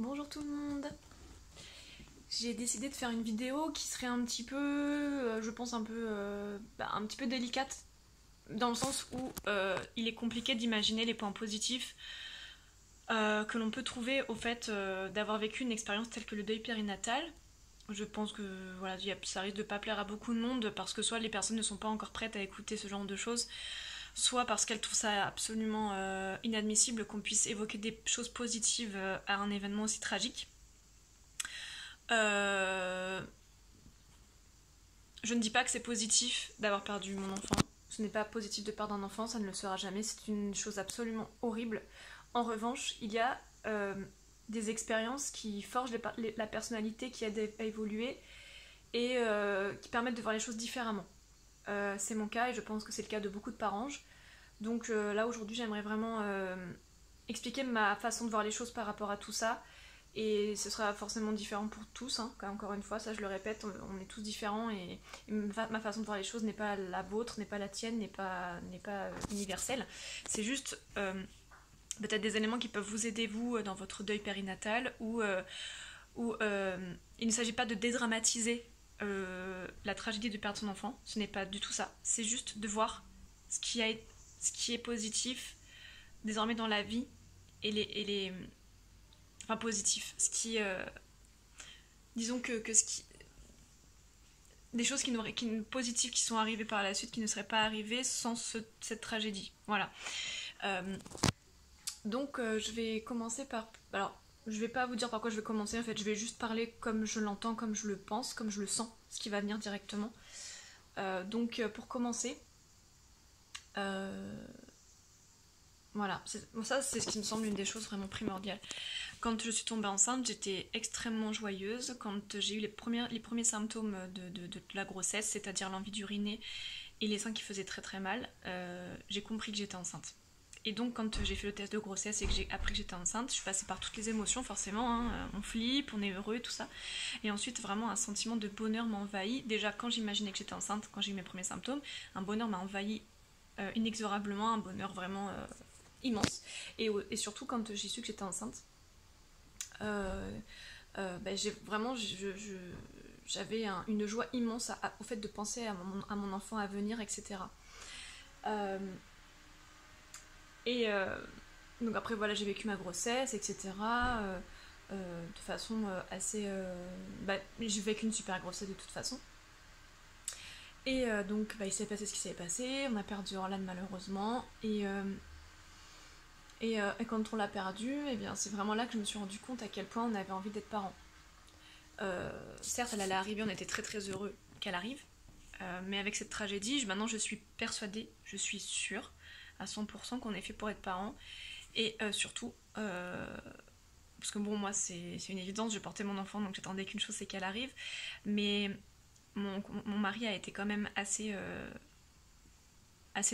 Bonjour tout le monde. J'ai décidé de faire une vidéo qui serait un petit peu, je pense un petit peu délicate, dans le sens où il est compliqué d'imaginer les points positifs que l'on peut trouver au fait d'avoir vécu une expérience telle que le deuil périnatal. Je pense que voilà, ça risque de pas plaire à beaucoup de monde parce que soit les personnes ne sont pas encore prêtes à écouter ce genre de choses, soit parce qu'elles trouvent ça absolument inadmissible qu'on puisse évoquer des choses positives à un événement aussi tragique. Je ne dis pas que c'est positif d'avoir perdu mon enfant. Ce n'est pas positif de perdre un enfant, ça ne le sera jamais. C'est une chose absolument horrible. En revanche, il y a des expériences qui forgent la personnalité, qui aident à évoluer et qui permettent de voir les choses différemment. C'est mon cas et je pense que c'est le cas de beaucoup de parents. Donc là aujourd'hui j'aimerais vraiment expliquer ma façon de voir les choses par rapport à tout ça. Et ce sera forcément différent pour tous, hein. Encore une fois, ça je le répète, on est tous différents et ma façon de voir les choses n'est pas la vôtre, n'est pas la tienne, n'est pas universelle. C'est juste peut-être des éléments qui peuvent vous aider vous dans votre deuil périnatal où il ne s'agit pas de dédramatiser la tragédie de perdre son enfant, ce n'est pas du tout ça. C'est juste de voir ce qui est positif désormais dans la vie et les enfin positif, ce qui disons que ce qui des choses positives qui sont arrivées par la suite qui ne seraient pas arrivées sans cette tragédie, voilà. Donc je vais commencer par, alors je vais pas vous dire par quoi je vais commencer, en fait je vais juste parler comme je l'entends, comme je le pense, comme je le sens, ce qui va venir directement. Donc pour commencer voilà, ça c'est ce qui me semble une des choses vraiment primordiales. Quand je suis tombée enceinte, j'étais extrêmement joyeuse. Quand j'ai eu les premiers symptômes de la grossesse, c'est-à-dire l'envie d'uriner et les seins qui faisaient très très mal, j'ai compris que j'étais enceinte. Et donc quand j'ai fait le test de grossesse et que j'ai appris que j'étais enceinte, je suis passée par toutes les émotions forcément, hein. On flippe, on est heureux, tout ça. Et ensuite vraiment un sentiment de bonheur m'a envahi. Déjà quand j'imaginais que j'étais enceinte, quand j'ai eu mes premiers symptômes, un bonheur m'a envahi inexorablement, un bonheur vraiment immense. Et surtout quand j'ai su que j'étais enceinte, j'avais une joie immense au fait de penser à mon enfant à venir, etc. Donc après voilà, j'ai vécu ma grossesse, etc. De façon assez... j'ai vécu une super grossesse de toute façon. Et donc il s'est passé ce qui s'est passé, on a perdu Orlan malheureusement, et quand on l'a perdu, eh bien, c'est vraiment là que je me suis rendu compte à quel point on avait envie d'être parents. Certes, elle allait arriver, on était très très heureux qu'elle arrive, mais avec cette tragédie, maintenant je suis persuadée, je suis sûre à 100% qu'on est fait pour être parents, et surtout, parce que bon, moi c'est une évidence, je portais mon enfant, donc j'attendais qu'une chose, c'est qu'elle arrive, mais mon mari a été quand même assez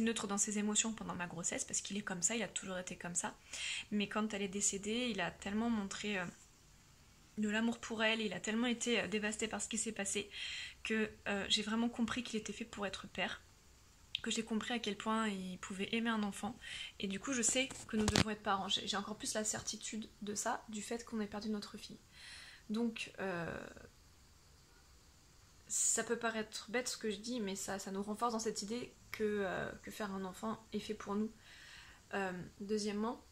neutre dans ses émotions pendant ma grossesse, parce qu'il est comme ça, il a toujours été comme ça. Mais quand elle est décédée, il a tellement montré de l'amour pour elle, il a tellement été dévasté par ce qui s'est passé, que j'ai vraiment compris qu'il était fait pour être père, que j'ai compris à quel point il pouvait aimer un enfant, et du coup je sais que nous devons être parents. J'ai encore plus la certitude de ça, du fait qu'on ait perdu notre fille. Donc ça peut paraître bête ce que je dis, mais ça nous renforce dans cette idée que faire un enfant est fait pour nous. Deuxièmement,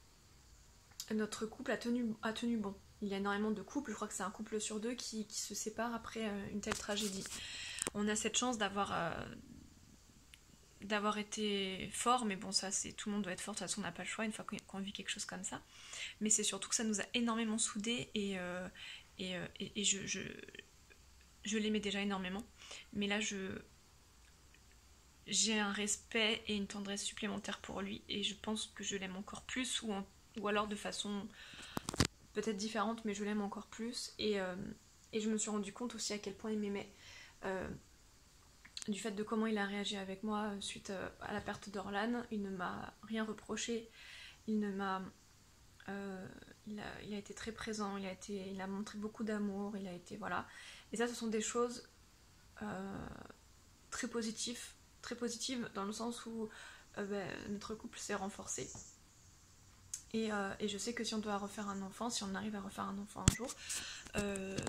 notre couple a tenu bon. Il y a énormément de couples, je crois que c'est un couple sur deux qui se sépare après une telle tragédie. On a cette chance d'avoir été fort, mais bon, ça c'est tout le monde doit être fort, de toute façon on n'a pas le choix une fois qu'on vit quelque chose comme ça. Mais c'est surtout que ça nous a énormément soudés et je l'aimais déjà énormément, mais là j'ai un respect et une tendresse supplémentaire pour lui, et je pense que je l'aime encore plus, ou alors de façon peut-être différente, mais je l'aime encore plus, et je me suis rendu compte aussi à quel point il m'aimait, du fait de comment il a réagi avec moi suite à la perte d'Orlan. Il ne m'a rien reproché, il a été très présent, il a montré beaucoup d'amour, il a été, voilà. Et ça, ce sont des choses très positives dans le sens où notre couple s'est renforcé. Et je sais que si on doit refaire un enfant, si on arrive à refaire un enfant un jour,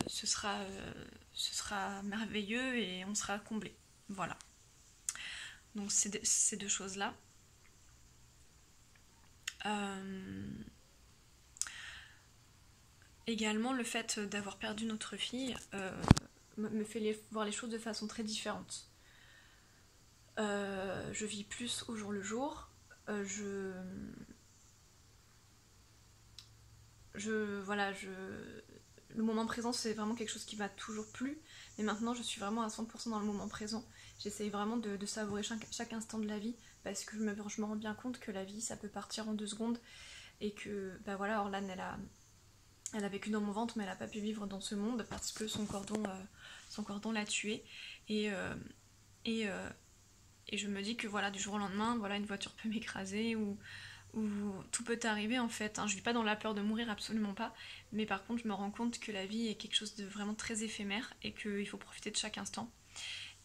ce sera merveilleux et on sera comblé. Voilà. Donc ces deux choses-là. Également, le fait d'avoir perdu notre fille me fait voir les choses de façon très différente. Je vis plus au jour le jour. Le moment présent, c'est vraiment quelque chose qui m'a toujours plu, mais maintenant je suis vraiment à 100% dans le moment présent. J'essaye vraiment de savourer chaque instant de la vie, parce que je me rends bien compte que la vie, ça peut partir en 2 secondes, et que, bah voilà, Orlane, elle a vécu dans mon ventre, mais elle n'a pas pu vivre dans ce monde, parce que son cordon l'a tuée, et je me dis que voilà, du jour au lendemain, voilà, une voiture peut m'écraser, ou tout peut arriver en fait. Je vis pas dans la peur de mourir, absolument pas. Mais par contre, je me rends compte que la vie est quelque chose de vraiment très éphémère et qu'il faut profiter de chaque instant.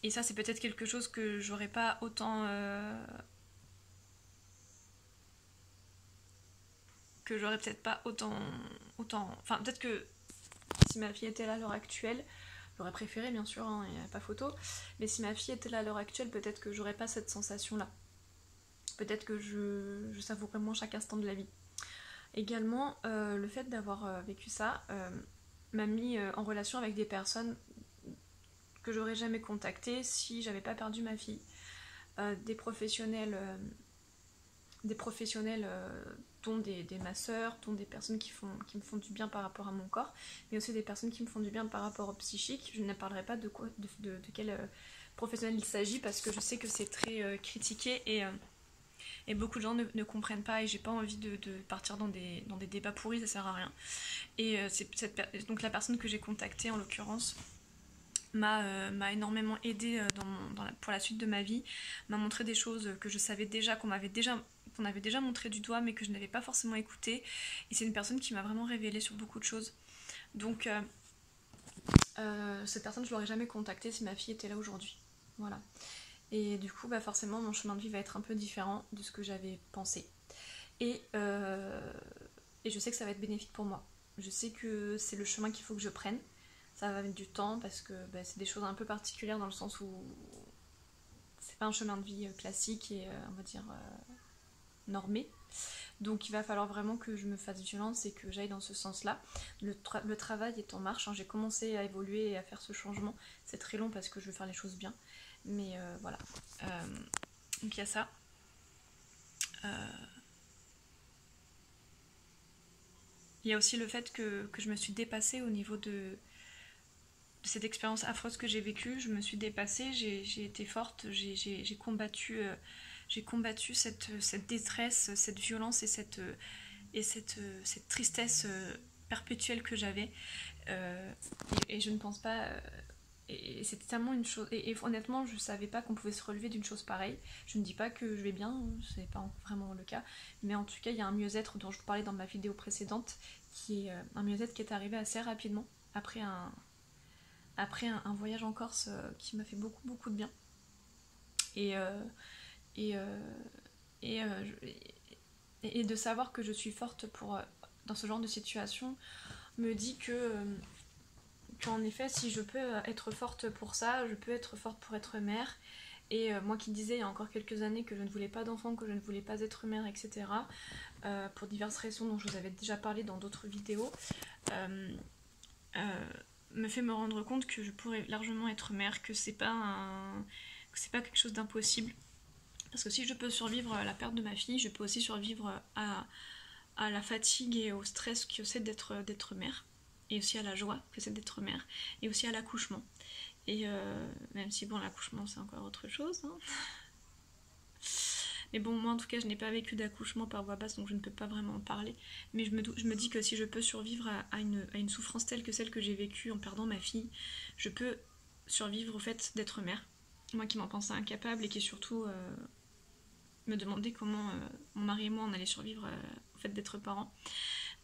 Et ça, c'est peut-être quelque chose que j'aurais pas autant. Que j'aurais peut-être pas autant. Enfin, peut-être que si ma fille était là à l'heure actuelle, j'aurais préféré, bien sûr, il n'y a pas photo. Mais si ma fille était là à l'heure actuelle, peut-être que j'aurais pas cette sensation-là. Peut-être que je savourerais moins chaque instant de la vie. Également, le fait d'avoir vécu ça m'a mis en relation avec des personnes que j'aurais jamais contactées si j'avais pas perdu ma fille. Des professionnels dont des masseurs, dont des personnes qui me font du bien par rapport à mon corps, mais aussi des personnes qui me font du bien par rapport au psychique. Je ne parlerai pas de quel professionnel il s'agit, parce que je sais que c'est très critiqué et beaucoup de gens ne comprennent pas, et j'ai pas envie de partir dans des débats pourris, ça sert à rien. Et donc la personne que j'ai contactée en l'occurrence m'a énormément aidée pour la suite de ma vie, m'a montré des choses que je savais déjà, qu'on avait déjà montré du doigt, mais que je n'avais pas forcément écouté, et c'est une personne qui m'a vraiment révélée sur beaucoup de choses. Donc cette personne, je l'aurais jamais contactée si ma fille était là aujourd'hui. Voilà. Et du coup, bah forcément, mon chemin de vie va être un peu différent de ce que j'avais pensé. Et je sais que ça va être bénéfique pour moi. Je sais que c'est le chemin qu'il faut que je prenne. Ça va mettre du temps, parce que bah, c'est des choses un peu particulières, dans le sens où c'est pas un chemin de vie classique et on va dire normé. Donc il va falloir vraiment que je me fasse violence et que j'aille dans ce sens-là. Le travail est en marche, j'ai commencé à évoluer et à faire ce changement. C'est très long parce que je veux faire les choses bien. Mais voilà. Donc il y a ça. Il y a aussi le fait que je me suis dépassée au niveau de cette expérience affreuse que j'ai vécue. Je me suis dépassée, j'ai été forte, j'ai combattu cette détresse, cette violence et cette tristesse perpétuelle que j'avais. Et je ne pense pas... Et c'était tellement une chose... Et honnêtement, je savais pas qu'on pouvait se relever d'une chose pareille. Je ne dis pas que je vais bien, c'est pas vraiment le cas. Mais en tout cas, il y a un mieux-être dont je vous parlais dans ma vidéo précédente, qui est un mieux-être qui est arrivé assez rapidement, après un voyage en Corse qui m'a fait beaucoup de bien. Et de savoir que je suis forte dans ce genre de situation me dit qu'en effet, si je peux être forte pour ça, je peux être forte pour être mère. Et moi qui disais il y a encore quelques années que je ne voulais pas d'enfant, que je ne voulais pas être mère, etc., pour diverses raisons dont je vous avais déjà parlé dans d'autres vidéos, me fait me rendre compte que je pourrais largement être mère, que c'est pas quelque chose d'impossible. Parce que si je peux survivre à la perte de ma fille, je peux aussi survivre à la fatigue et au stress que c'est d'être mère, et aussi à la joie que c'est d'être mère, et aussi à l'accouchement. Et même si bon, l'accouchement c'est encore autre chose, hein. Mais bon, moi en tout cas je n'ai pas vécu d'accouchement par voie basse, donc je ne peux pas vraiment en parler. Mais je me dis que si je peux survivre à une souffrance telle que celle que j'ai vécue en perdant ma fille, je peux survivre au fait d'être mère. Moi qui m'en pensais incapable et qui surtout me demandais comment mon mari et moi on allait survivre au fait d'être parents.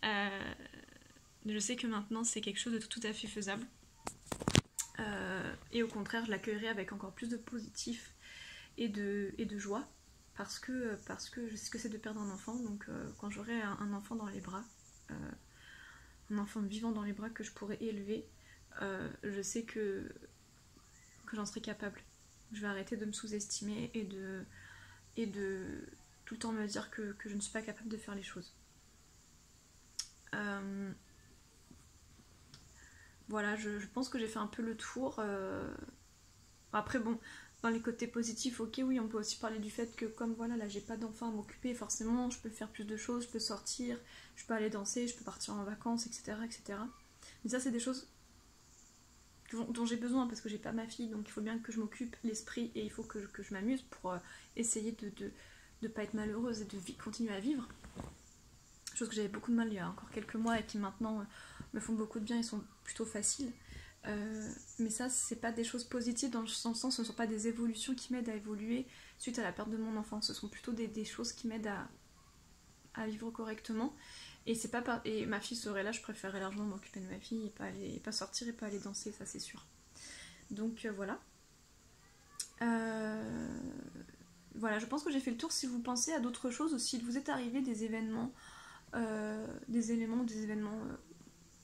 Je sais que maintenant c'est quelque chose de tout à fait faisable. Et au contraire, je l'accueillerai avec encore plus de positif et de joie. parce que je sais ce que c'est de perdre un enfant, donc quand j'aurai un enfant dans les bras, un enfant vivant dans les bras que je pourrais élever, je sais que j'en serai capable. Je vais arrêter de me sous-estimer et de tout le temps me dire que je ne suis pas capable de faire les choses. Voilà, je pense que j'ai fait un peu le tour. Après bon, dans les côtés positifs, ok oui, on peut aussi parler du fait que comme voilà, là j'ai pas d'enfant à m'occuper, forcément je peux faire plus de choses, je peux sortir, je peux aller danser, je peux partir en vacances, etc. etc. Mais ça c'est des choses dont j'ai besoin parce que j'ai pas ma fille, donc il faut bien que je m'occupe l'esprit et il faut que je m'amuse pour essayer de pas être malheureuse et de continuer à vivre. Chose que j'avais beaucoup de mal il y a encore quelques mois et qui maintenant me font beaucoup de bien et sont plutôt faciles. Mais ça, c'est pas des choses positives dans le sens, ce ne sont pas des évolutions qui m'aident à évoluer suite à la perte de mon enfant. Ce sont plutôt des choses qui m'aident à vivre correctement. Et c'est pas et ma fille serait là, je préférerais largement m'occuper de ma fille et pas sortir et pas aller danser, ça c'est sûr. Donc voilà. Voilà, je pense que j'ai fait le tour. Si vous pensez à d'autres choses ou s'il vous est arrivé des événements,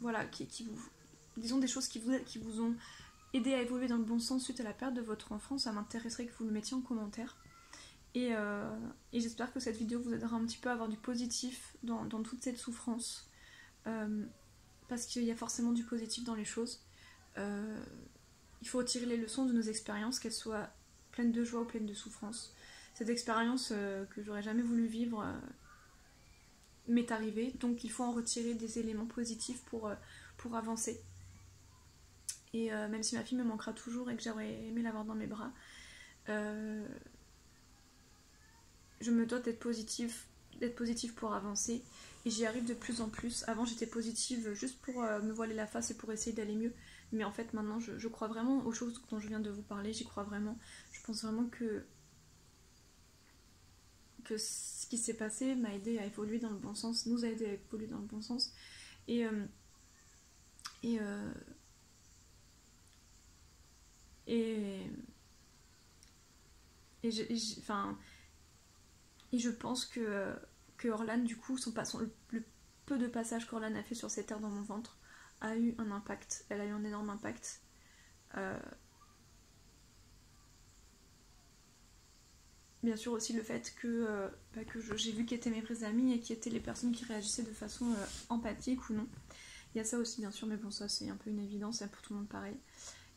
voilà, qui vous, disons des choses qui vous ont aidé à évoluer dans le bon sens suite à la perte de votre enfant, ça m'intéresserait que vous le mettiez en commentaire. Et j'espère que cette vidéo vous aidera un petit peu à avoir du positif dans toute cette souffrance. Parce qu'il y a forcément du positif dans les choses. Il faut tirer les leçons de nos expériences, qu'elles soient pleines de joie ou pleines de souffrance. Cette expérience que j'aurais jamais voulu vivre m'est arrivée, donc il faut en retirer des éléments positifs pour avancer. Et même si ma fille me manquera toujours et que j'aurais aimé l'avoir dans mes bras, je me dois d'être positive pour avancer et j'y arrive de plus en plus. Avant j'étais positive juste pour me voiler la face et pour essayer d'aller mieux, mais en fait maintenant je crois vraiment aux choses dont je viens de vous parler, j'y crois vraiment. Je pense vraiment que ce qui s'est passé m'a aidé à évoluer dans le bon sens, nous a aidé à évoluer dans le bon sens et je pense que Orlan, du coup, le peu de passage qu'Orlan a fait sur cette terre dans mon ventre a eu un impact. Elle a eu un énorme impact. Bien sûr aussi le fait que j'ai vu qui étaient mes vrais amis et qui étaient les personnes qui réagissaient de façon empathique ou non. Il y a ça aussi bien sûr, mais bon ça c'est un peu une évidence, c'est pour tout le monde pareil.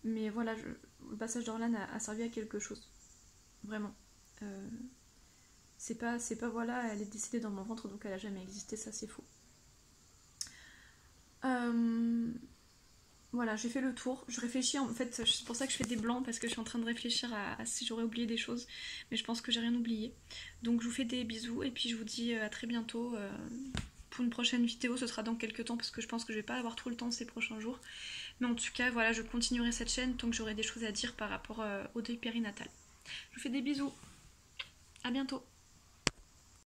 Mais voilà, le passage d'Orlan a servi à quelque chose. Vraiment. C'est pas voilà, elle est décédée dans mon ventre donc elle a jamais existé, ça c'est faux. Voilà, j'ai fait le tour. Je réfléchis, en fait, c'est pour ça que je fais des blancs, parce que je suis en train de réfléchir à si j'aurais oublié des choses. Mais je pense que j'ai rien oublié. Donc je vous fais des bisous et puis je vous dis à très bientôt. Pour une prochaine vidéo, ce sera dans quelques temps parce que je pense que je vais pas avoir trop le temps ces prochains jours. Mais en tout cas, voilà, je continuerai cette chaîne tant que j'aurai des choses à dire par rapport au deuil périnatal. Je vous fais des bisous. À bientôt.